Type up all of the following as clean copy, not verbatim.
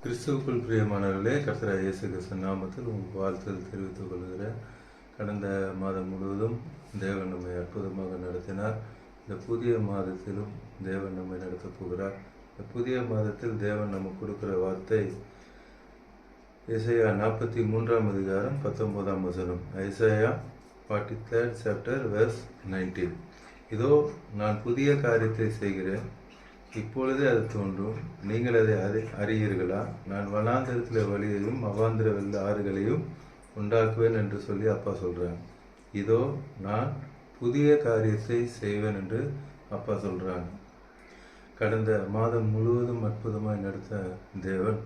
கிறிஸ்துவுக்குள் பிரியமானவர்களே, கர்த்தராகிய இயேசு கிறிஸ்து நாமத்தில் உங்களுக்கு வாழ்த்துதல் தெரிவித்துக் கொள்கிறேன். கடந்த மாதம் முழுவதும் தேவன் நம்மை அற்புதமாக நடத்தினார். இந்த புதிய மாதத்திலும் தேவன் நம்மை நடத்தப் போகிறார். இந்த புதிய மாதத்தில் தேவன் நமக்கு கொடுக்கிற வார்த்தை ஏசாயா 43 அதிகாரம் 19 வசனம். Isaiah 43 chapter verse 19. இதோ நான் புதிய காரியத்தை செய்கிறேன், இப்பொழுதே அது தோன்றும், நீங்கள் அதை அறியீர்களா? நான் வனாந்திரத்தில் வழியையும் அவாந்திர வெள்ள ஆறுகளையும் உண்டாக்குவேன் என்று சொல்லி அப்பா சொல்றாங்க. இதோ நான் புதிய காரியத்தை செய்வேன் என்று அப்பா சொல்றாங்க. கடந்த மாதம் முழுவதும் அற்புதமாய் நடத்த தேவன்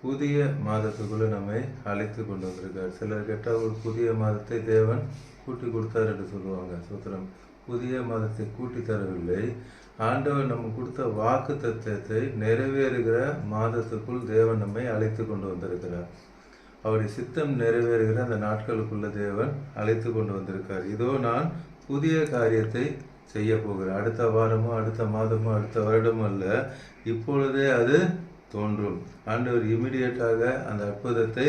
புதிய மாதத்துக்குள்ள நம்மை அழைத்து கொண்டு வந்திருக்கார். சிலர் கேட்டால் ஒரு புதிய மாதத்தை தேவன் கூட்டி கொடுத்தார் என்று சொல்லுவாங்க. சூத்திரம் புதிய மாதத்தை கூட்டி தரவில்லை. ஆண்டவர் நம்ம கொடுத்த வாக்கு தத்துவத்தை நிறைவேறுகிற மாதத்துக்குள் தேவன் நம்மை அழைத்து கொண்டு வந்திருக்கிறார். அவருடைய சித்தம் நிறைவேறுகிற அந்த நாட்களுக்குள்ள தேவன் அழைத்து கொண்டு வந்திருக்கார். இதோ நான் புதிய காரியத்தை செய்ய போகிறேன். அடுத்த வாரமோ அடுத்த மாதமோ அடுத்த வருடமோ அல்ல, இப்பொழுதே அது தோன்றும். ஆண்டவர் இமிடியேட்டாக அந்த அற்புதத்தை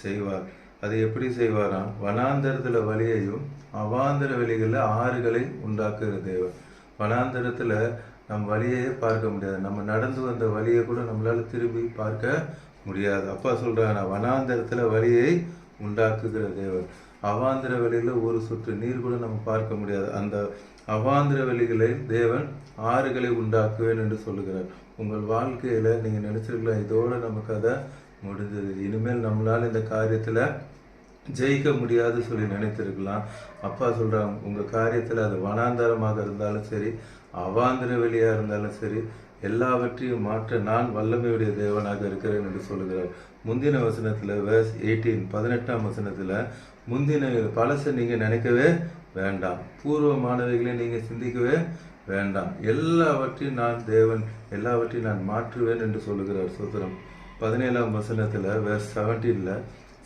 செய்வார். அதை எப்படி செய்வாராம்? வனாந்தரத்துல வழியையும் அவாந்தர வெளிகளில் ஆறுகளை உண்டாக்குகிற தேவன். வனாந்தரத்துல நம் வழியையே பார்க்க முடியாது. நம்ம நடந்து வந்த வழியை கூட நம்மளால திரும்பி பார்க்க முடியாது. அப்பா சொல்றாங்க, நான் வனாந்தரத்துல வழியை உண்டாக்குகிற தேவன். அவாந்திர வெளியில ஒரு சொட்டு நீர் கூட நம்ம பார்க்க முடியாது. அந்த அவாந்திர வெளிகளை தேவன் ஆறுகளை உண்டாக்குவேன் என்று சொல்லுகிறார். உங்கள் வாழ்க்கையில நீங்க நினைச்சிருக்கலாம், இதோட நமக்கு அதை முடிஞ்சது, இனிமேல் நம்மளால இந்த காரியத்துல ஜெயிக்க முடியாது சொல்லி நினைத்திருக்கலாம். அப்பா சொல்றாங்க, உங்க காரியத்துல அது வனாந்தரமாக இருந்தாலும் சரி, அவாந்திர வெளியா இருந்தாலும் சரி, எல்லாவற்றையும் மாற்ற நான் வல்லமையுடைய தேவனாக இருக்கிறேன் என்று சொல்லுகிறார். முந்தின வசனத்துல verse 18 18ஆம் வசனத்துல, முந்தின பழசை நீங்க நினைக்கவே வேண்டாம், பூர்வமானவைகளை நீங்க சிந்திக்கவே வேண்டாம், எல்லாவற்றையும் நான் தேவன், எல்லாவற்றையும் நான் மாற்றுவேன் என்று சொல்லுகிறார். சூத்திரம் 17ஆம் வசனத்துல verse 17ல,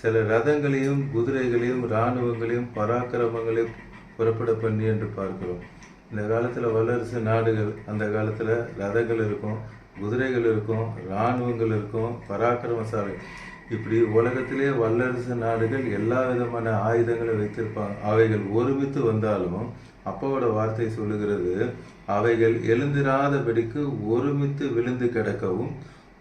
சில ரதங்களையும் குதிரைகளையும் இராணுவங்களையும் பராக்கிரமங்களையும் புறப்பட பண்ணி என்று பார்க்கிறோம். இந்த காலத்துல வல்லரசு நாடுகள், அந்த காலத்துல ரதங்கள் இருக்கும், குதிரைகள் இருக்கும், இராணுவங்கள் இருக்கும், பராக்கிரமசாலை, இப்படி உலகத்திலே வல்லரசு நாடுகள் எல்லா விதமான ஆயுதங்களை வைத்திருப்பாங்க. அவைகள் ஒருமித்து வந்தாலும் அப்பாவோட வார்த்தை சொல்லுகிறது, அவைகள் எழுந்திராதபடிக்கு ஒருமித்து விழுந்து கிடக்கவும்,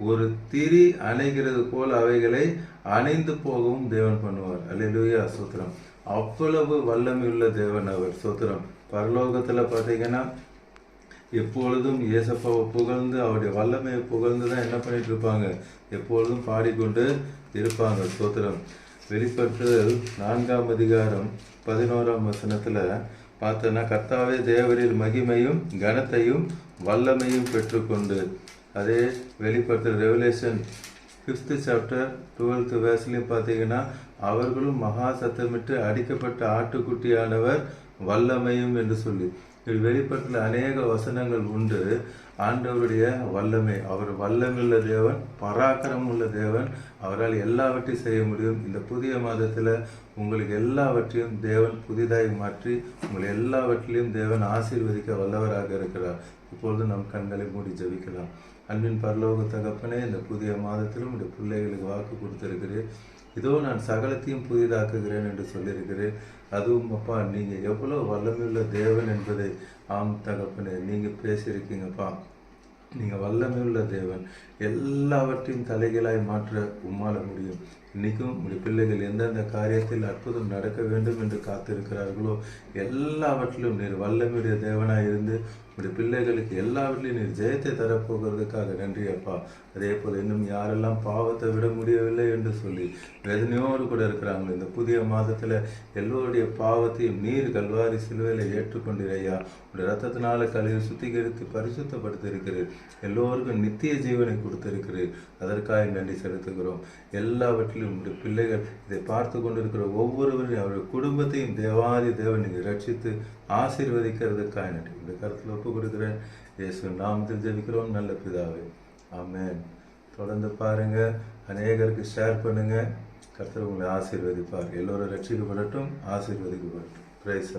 ஒரு திரி அணைகிறது போல் அவைகளை அணைந்து போகவும் தேவன் பண்ணுவார். அல்லேலூயா, சூத்திரம். அவ்வளவு வல்லமையுள்ள தேவன் அவர். சூத்திரம். பரலோகத்துல பாத்தீங்கன்னா எப்பொழுதும் இயேசப்பாவை புகழ்ந்து அவருடைய வல்லமையை புகழ்ந்து தான் என்ன பண்ணிட்டு இருப்பாங்க, எப்பொழுதும் பாடிக்கொண்டு இருப்பாங்க. சூத்திரம். வெளிப்படுத்துதல் 4ஆம் அதிகாரம் 11ஆம் வசனத்துல பார்த்தோன்னா, கர்த்தாவே தேவரில் மகிமையும் கனத்தையும் வல்லமையும் பெற்றுக்கொண்டு, அதே வெளிப்படுத்துதல் ரெவலேஷன் 5th chapter 12th verseலையும் பார்த்தீங்கன்னா, அவர்களும் மகா சத்தமிட்டு அடிக்கப்பட்ட ஆட்டுக்குட்டியானவர் வல்லமையும் என்று சொல்லி, வெளிப்படத்தில் அநேக வசனங்கள் உண்டு. ஆண்டவருடைய வல்லமை, அவர் வல்லமையுள்ள தேவன், பராக்கிரமம் உள்ள தேவன், அவரால் எல்லாவற்றையும் செய்ய முடியும். இந்த புதிய மாதத்துல உங்களுக்கு எல்லாவற்றையும் தேவன் புதிதாய் மாற்றி உங்களை எல்லாவற்றிலையும் தேவன் ஆசீர்வதிக்க வல்லவராக இருக்கிறார். இப்பொழுது நம் கண்களை மூடி ஜெபிக்கலாம். அன்பின் பரலோக தகப்பனே, இந்த புதிய மாதத்திலும் இந்த பிள்ளைகளுக்கு வாக்கு கொடுத்திருக்கிறேன். இதோ நான் சகலத்தையும் புதிதாக்குகிறேன் என்று சொல்லியிருக்கிறேன். அதுவும் அப்பா, நீங்க எவ்வளவு வல்லமையுள்ள தேவன் என்பதை ஆம் தகப்பனே நீங்க பேசியிருக்கீங்கப்பா. நீங்க வல்லமையுள்ள தேவன், எல்லாவற்றையும் தலைகளாய் மாற்ற உம்மால முடியும். இன்னைக்கும் உங்களுடைய பிள்ளைகள் எந்தெந்த காரியத்தில் அற்புதம் நடக்க வேண்டும் என்று காத்திருக்கிறார்களோ, எல்லாவற்றிலும் நீர் வல்லமையுடைய தேவனாய் இருந்து உங்களுடைய பிள்ளைகளுக்கு எல்லாவற்றிலும் நீர் ஜெயத்தை தரப்போகிறதுக்காக நன்றி அப்பா. அதே போல இன்னும் யாரெல்லாம் பாவத்தை விட முடியவில்லை என்று சொல்லி வேதனையோடு கூட இருக்கிறாங்களோ, இந்த புதிய மாதத்துல எல்லோருடைய பாவத்தையும் நீர் கல்வாரி சிலுவையில ஏற்றுக்கொண்டிரையா. உடைய ரத்தத்தினால கழுவி சுத்திகரித்து பரிசுத்தப்படுத்தி இருக்கிறீர். எல்லோருக்கும் நித்திய ஜீவனை கொடுத்திருக்கிறீர். அதற்காக நன்றி செலுத்துகிறோம். எல்லாவற்றிலும் உடைய பிள்ளைகள் இதை பார்த்து கொண்டிருக்கிற ஒவ்வொருவரையும் அவருடைய குடும்பத்தையும் தேவாதி தேவன் நீங்கள் ரட்சித்து ஆசீர்வதிக்கிறதுக்காக நன்றி. இந்த கருத்தில் ஒப்பு கொடுக்கிறேன். இயேசு நாமத்தில் ஜெபிக்கிறோம் நல்ல பிதாவே, ஆமென். தொடர்ந்து பாருங்க, அநேகருக்கு ஷேர் பண்ணுங்க. கர்த்தர் உங்களை ஆசீர்வதிப்பார். எல்லோரும் ரட்சிக்கப்படட்டும், ஆசீர்வதிக்கப்படட்டும். பிரைஸ்.